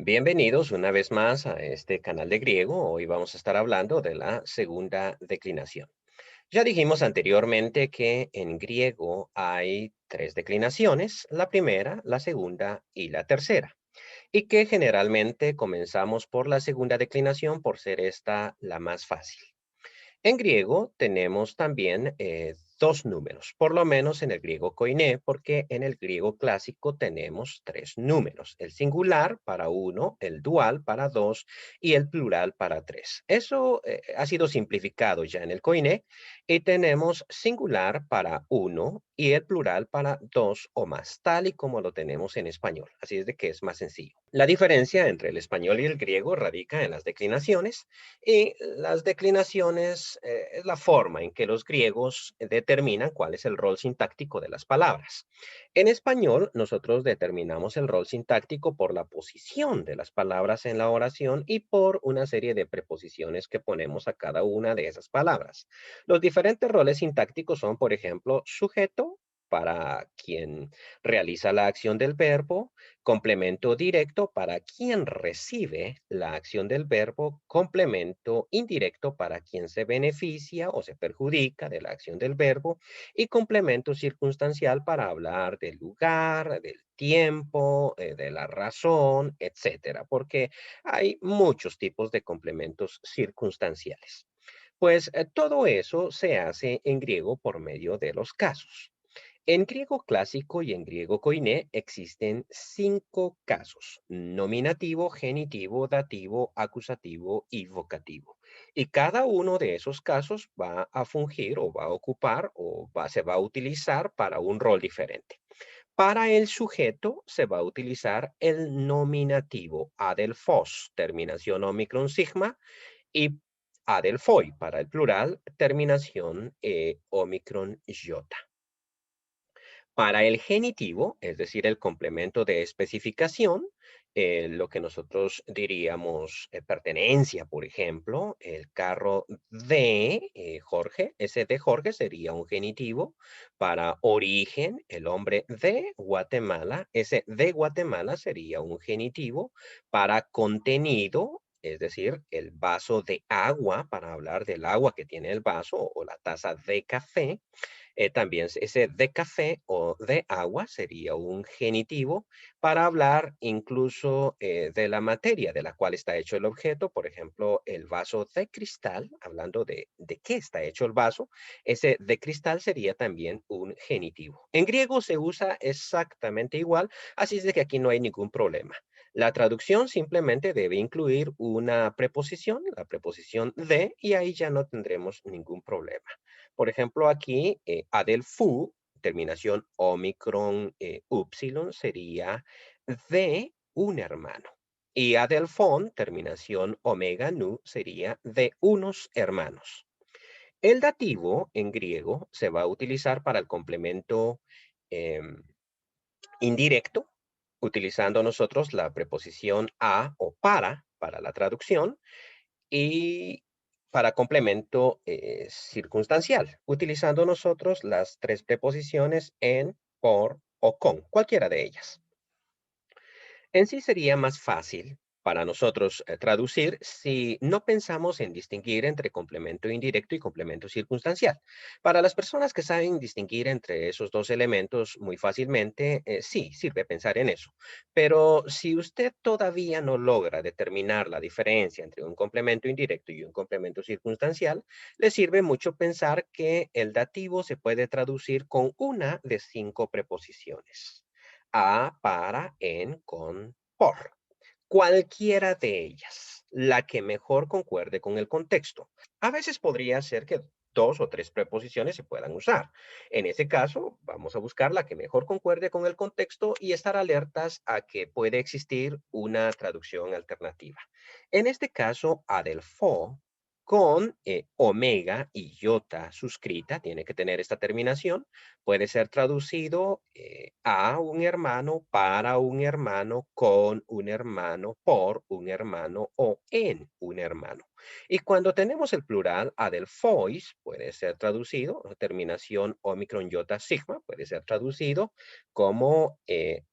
Bienvenidos una vez más a este canal de griego. Hoy vamos a estar hablando de la segunda declinación. Ya dijimos anteriormente que en griego hay tres declinaciones, la primera, la segunda y la tercera, y que generalmente comenzamos por la segunda declinación por ser esta la más fácil. En griego tenemos también dos números, por lo menos en el griego koiné, porque en el griego clásico tenemos tres números, el singular para uno, el dual para dos y el plural para tres. Eso ha sido simplificado ya en el koiné y tenemos singular para uno y el plural para dos o más, tal y como lo tenemos en español. Así es de que es más sencillo. La diferencia entre el español y el griego radica en las declinaciones y las declinaciones es la forma en que los griegos determinan cuál es el rol sintáctico de las palabras. En español, nosotros determinamos el rol sintáctico por la posición de las palabras en la oración y por una serie de preposiciones que ponemos a cada una de esas palabras. Los diferentes roles sintácticos son, por ejemplo, sujeto para quien realiza la acción del verbo, complemento directo para quien recibe la acción del verbo, complemento indirecto para quien se beneficia o se perjudica de la acción del verbo y complemento circunstancial para hablar del lugar, del tiempo, de la razón, etcétera, porque hay muchos tipos de complementos circunstanciales. Pues todo eso se hace en griego por medio de los casos. En griego clásico y en griego koiné existen cinco casos: nominativo, genitivo, dativo, acusativo y vocativo. Y cada uno de esos casos va a fungir o va a ocupar se va a utilizar para un rol diferente. Para el sujeto se va a utilizar el nominativo adelphos, terminación omicron sigma, y adelphoi para el plural, terminación omicron iota. Para el genitivo, es decir, el complemento de especificación, lo que nosotros diríamos pertenencia, por ejemplo, el carro de Jorge, ese de Jorge sería un genitivo. Para origen, el hombre de Guatemala, ese de Guatemala sería un genitivo. Para contenido, es decir, el vaso de agua, para hablar del agua que tiene el vaso o la taza de café, también ese de café o de agua sería un genitivo para hablar incluso de la materia de la cual está hecho el objeto. Por ejemplo, el vaso de cristal, hablando de qué está hecho el vaso, ese de cristal sería también un genitivo. En griego se usa exactamente igual, así es de que aquí no hay ningún problema. La traducción simplemente debe incluir una preposición, la preposición de, y ahí ya no tendremos ningún problema. Por ejemplo, aquí, adelfu, terminación omicron upsilon, sería de un hermano. Y adelfón, terminación omega nu, sería de unos hermanos. El dativo en griego se va a utilizar para el complemento em, indirecto, utilizando nosotros la preposición a o para la traducción, y para complemento circunstancial, utilizando nosotros las tres preposiciones en, por o con, cualquiera de ellas. En sí sería más fácil para nosotros traducir si no pensamos en distinguir entre complemento indirecto y complemento circunstancial. Para las personas que saben distinguir entre esos dos elementos muy fácilmente, sí, sirve pensar en eso. Pero si usted todavía no logra determinar la diferencia entre un complemento indirecto y un complemento circunstancial, le sirve mucho pensar que el dativo se puede traducir con una de cinco preposiciones: a, para, en, con, por. Cualquiera de ellas, la que mejor concuerde con el contexto. A veces podría ser que dos o tres preposiciones se puedan usar. En ese caso, vamos a buscar la que mejor concuerde con el contexto y estar alertas a que puede existir una traducción alternativa. En este caso, adelfo con omega y iota suscrita, tiene que tener esta terminación, puede ser traducido a un hermano, para un hermano, con un hermano, por un hermano o en un hermano. Y cuando tenemos el plural adelphois, puede ser traducido, terminación omicron iota sigma, puede ser traducido como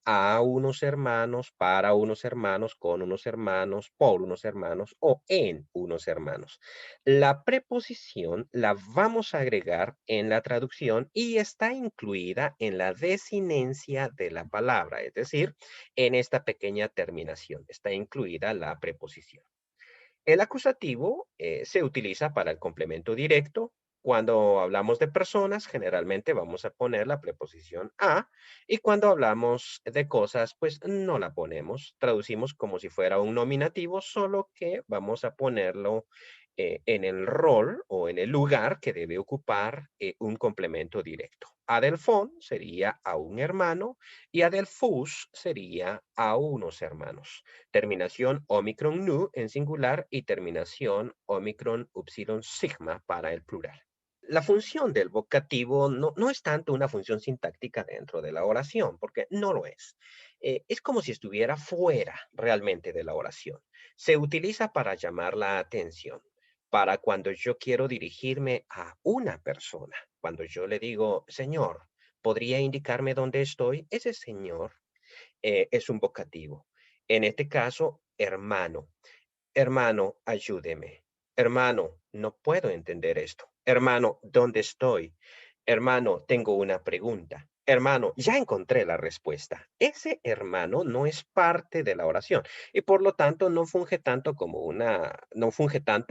a unos hermanos, para unos hermanos, con unos hermanos, por unos hermanos o en unos hermanos. La preposición la vamos a agregar en la traducción y está incluida en la desinencia de la palabra, es decir, en esta pequeña terminación está incluida la preposición. El acusativo se utiliza para el complemento directo. Cuando hablamos de personas, generalmente vamos a poner la preposición a, y cuando hablamos de cosas, pues no la ponemos. Traducimos como si fuera un nominativo, solo que vamos a ponerlo en el rol o en el lugar que debe ocupar un complemento directo. Adelfón sería a un hermano y adelfus sería a unos hermanos. Terminación omicron nu en singular y terminación omicron upsilon sigma para el plural. La función del vocativo no es tanto una función sintáctica dentro de la oración, porque no lo es. Es como si estuviera fuera realmente de la oración. Se utiliza para llamar la atención, para cuando yo quiero dirigirme a una persona. Cuando yo le digo, Señor, ¿podría indicarme dónde estoy? Ese Señor es un vocativo. En este caso, hermano. Hermano, ayúdeme. Hermano, no puedo entender esto. Hermano, ¿dónde estoy? Hermano, tengo una pregunta. Hermano, ya encontré la respuesta. Ese hermano no es parte de la oración y por lo tanto no funge tanto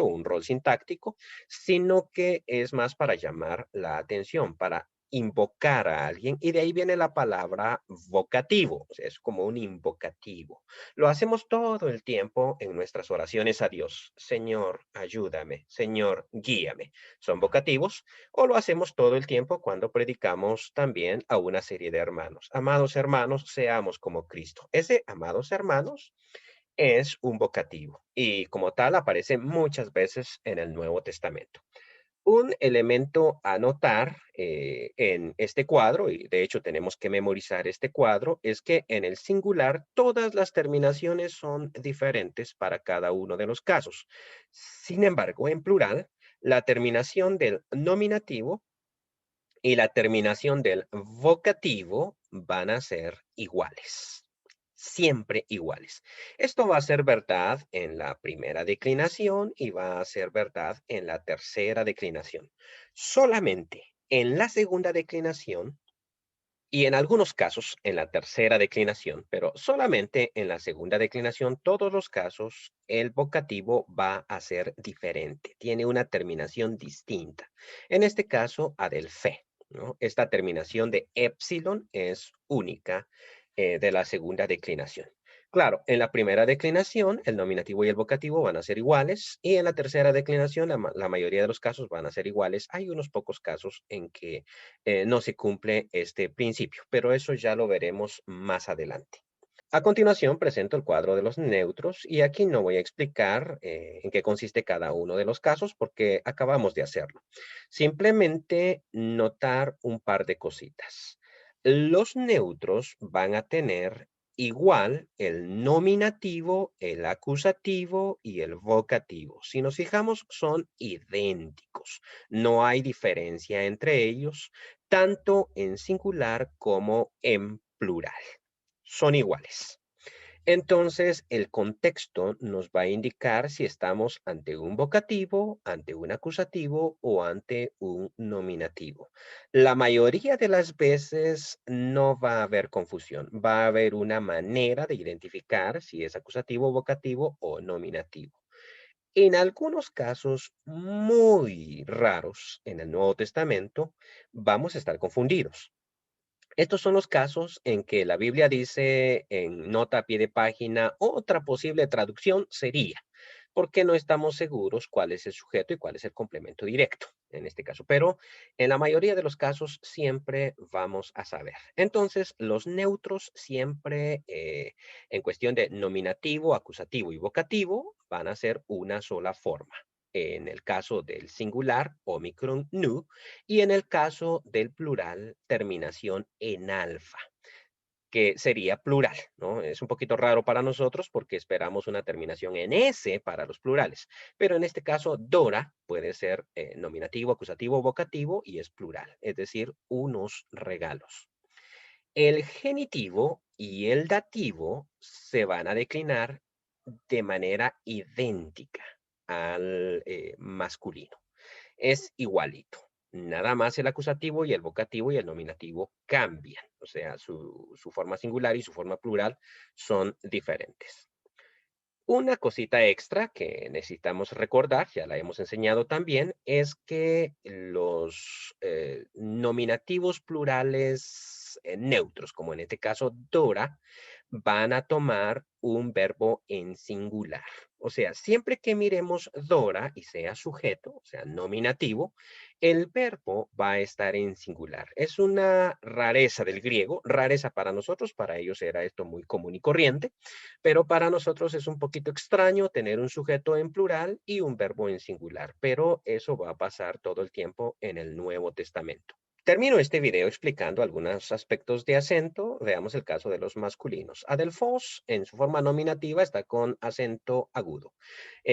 un rol sintáctico, sino que es más para llamar la atención, para invocar a alguien y de ahí viene la palabra vocativo, o sea, es como un invocativo. Lo hacemos todo el tiempo en nuestras oraciones a Dios. Señor, ayúdame. Señor, guíame. Son vocativos o lo hacemos todo el tiempo cuando predicamos también a una serie de hermanos. Amados hermanos, seamos como Cristo. Ese, amados hermanos, es un vocativo y como tal aparece muchas veces en el Nuevo Testamento. Un elemento a notar en este cuadro, y de hecho tenemos que memorizar este cuadro, es que en el singular todas las terminaciones son diferentes para cada uno de los casos. Sin embargo, en plural, la terminación del nominativo y la terminación del vocativo van a ser iguales, siempre iguales. Esto va a ser verdad en la primera declinación y va a ser verdad en la tercera declinación. Solamente en la segunda declinación y en algunos casos en la tercera declinación, pero solamente en la segunda declinación, todos los casos, el vocativo va a ser diferente, tiene una terminación distinta. En este caso, adelfe, ¿no? Esta terminación de epsilon es única de la segunda declinación. Claro, en la primera declinación, el nominativo y el vocativo van a ser iguales, y en la tercera declinación, la mayoría de los casos van a ser iguales. Hay unos pocos casos en que no se cumple este principio, pero eso ya lo veremos más adelante. A continuación, presento el cuadro de los neutros y aquí no voy a explicar en qué consiste cada uno de los casos porque acabamos de hacerlo. Simplemente notar un par de cositas. Los neutros van a tener igual el nominativo, el acusativo y el vocativo. Si nos fijamos, son idénticos. No hay diferencia entre ellos, tanto en singular como en plural. Son iguales. Entonces, el contexto nos va a indicar si estamos ante un vocativo, ante un acusativo o ante un nominativo. La mayoría de las veces no va a haber confusión. Va a haber una manera de identificar si es acusativo, vocativo o nominativo. En algunos casos muy raros en el Nuevo Testamento, vamos a estar confundidos. Estos son los casos en que la Biblia dice en nota a pie de página, otra posible traducción sería, porque no estamos seguros cuál es el sujeto y cuál es el complemento directo en este caso, pero en la mayoría de los casos siempre vamos a saber. Entonces, los neutros siempre en cuestión de nominativo, acusativo y vocativo van a ser una sola forma. En el caso del singular, omicron nu, y en el caso del plural, terminación en alfa. que sería plural, ¿no? Es un poquito raro para nosotros porque esperamos una terminación en S para los plurales, pero en este caso Dora puede ser nominativo, acusativo, vocativo y es plural, es decir, unos regalos. El genitivo y el dativo se van a declinar de manera idéntica al masculino. Es igualito. Nada más el acusativo y el vocativo y el nominativo cambian. O sea, su forma singular y su forma plural son diferentes. Una cosita extra que necesitamos recordar, ya la hemos enseñado también, es que los nominativos plurales neutros, como en este caso Dora, van a tomar un verbo en singular. O sea, siempre que miremos Dora y sea sujeto, o sea, nominativo, el verbo va a estar en singular. Es una rareza del griego, rareza para nosotros, para ellos era esto muy común y corriente, pero para nosotros es un poquito extraño tener un sujeto en plural y un verbo en singular, pero eso va a pasar todo el tiempo en el Nuevo Testamento. Termino este video explicando algunos aspectos de acento. Veamos el caso de los masculinos. Adelphos, en su forma nominativa, está con acento agudo.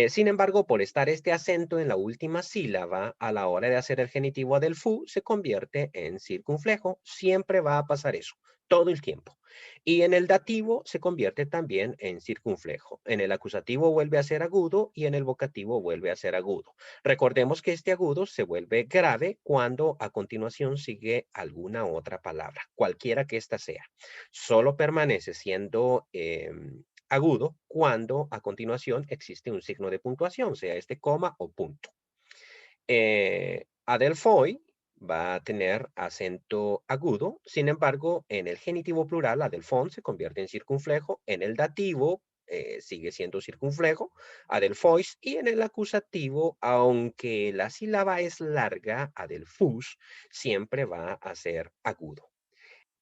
Sin embargo, por estar este acento en la última sílaba, a la hora de hacer el genitivo adelphú, se convierte en circunflejo. Siempre va a pasar eso, todo el tiempo. Y en el dativo se convierte también en circunflejo. En el acusativo vuelve a ser agudo y en el vocativo vuelve a ser agudo. Recordemos que este agudo se vuelve grave cuando a continuación sigue alguna otra palabra, cualquiera que ésta sea. Solo permanece siendo agudo cuando a continuación existe un signo de puntuación, sea este coma o punto. Adelphoi va a tener acento agudo, sin embargo, en el genitivo plural, Adelphon se convierte en circunflejo, en el dativo sigue siendo circunflejo, Adelphois, y en el acusativo, aunque la sílaba es larga, Adelphus, siempre va a ser agudo.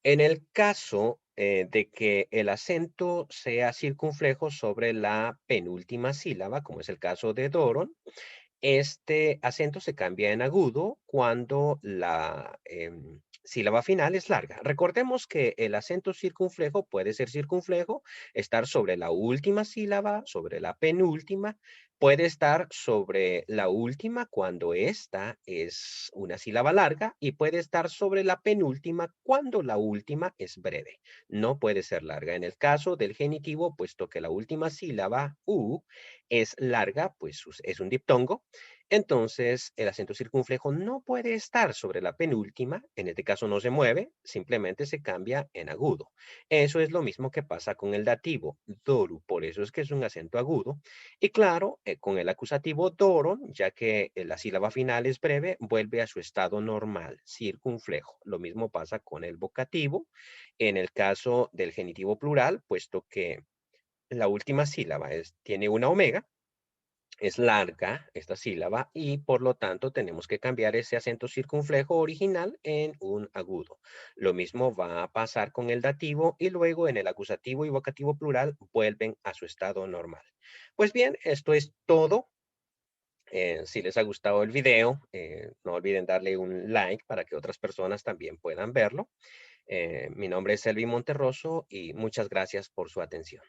En el caso de que el acento sea circunflejo sobre la penúltima sílaba, como es el caso de Doron, este acento se cambia en agudo cuando la sílaba final es larga. Recordemos que el acento circunflejo puede ser circunflejo, estar sobre la última sílaba, sobre la penúltima, puede estar sobre la última cuando esta es una sílaba larga y puede estar sobre la penúltima cuando la última es breve. No puede ser larga. En el caso del genitivo, puesto que la última sílaba, u, es larga, pues es un diptongo, entonces el acento circunflejo no puede estar sobre la penúltima, en este caso no se mueve, simplemente se cambia en agudo. Eso es lo mismo que pasa con el dativo, doru, por eso es que es un acento agudo. Y claro, con el acusativo doron, ya que la sílaba final es breve, vuelve a su estado normal, circunflejo. Lo mismo pasa con el vocativo, en el caso del genitivo plural, puesto que la última sílaba tiene una omega, es larga esta sílaba y por lo tanto tenemos que cambiar ese acento circunflejo original en un agudo. Lo mismo va a pasar con el dativo y luego en el acusativo y vocativo plural vuelven a su estado normal. Pues bien, esto es todo. Si les ha gustado el video, no olviden darle un like para que otras personas también puedan verlo. Mi nombre es Elvi Monterroso y muchas gracias por su atención.